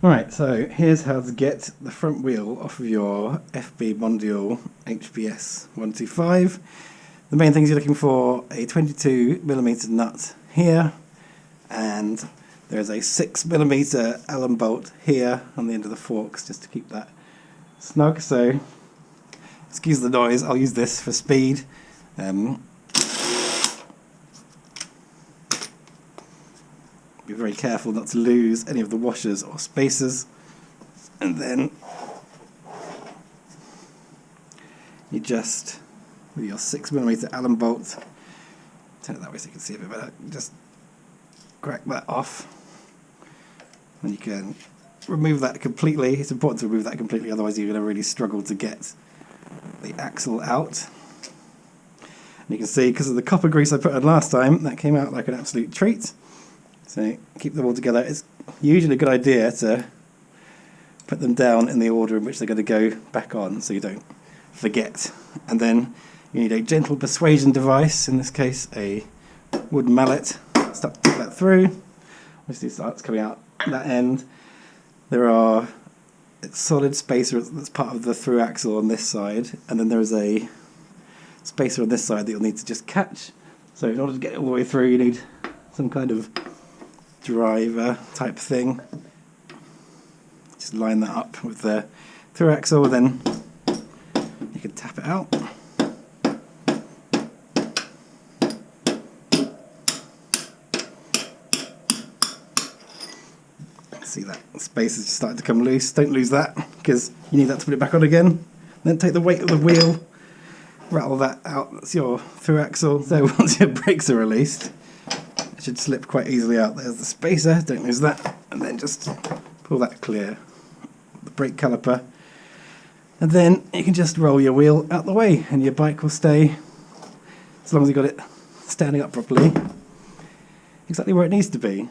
Alright, so here's how to get the front wheel off of your FB Mondial HPS 125. The main things you're looking for: a 22mm nut here, and there's a 6mm Allen bolt here on the end of the forks just to keep that snug. So, excuse the noise, I'll use this for speed. Be very careful not to lose any of the washers or spacers, and then you just, with your 6mm Allen bolt, turn it that way so you can see a bit better, just crack that off, and you can remove that completely. It's important to remove that completely, otherwise you're going to really struggle to get the axle out. And you can see, because of the copper grease I put on last time, that came out like an absolute treat. So keep them all together. It's usually a good idea to put them down in the order in which they're going to go back on, so you don't forget. And then you need a gentle persuasion device, in this case a wood mallet. Start to put that through. Obviously it starts coming out that end. There are a solid spacer that's part of the through axle on this side, and then there is a spacer on this side that you'll need to just catch. So in order to get it all the way through, you need some kind of driver type thing. Just line that up with the through axle, then you can tap it out. See that space is starting to come loose. Don't lose that, because you need that to put it back on again. Then take the weight of the wheel, rattle that out. That's your through axle. So once your brakes are released, it should slip quite easily out. There's the spacer, don't lose that, and then just pull that clear. The brake caliper, and then you can just roll your wheel out the way, and your bike will stay, as long as you've got it standing up properly, exactly where it needs to be.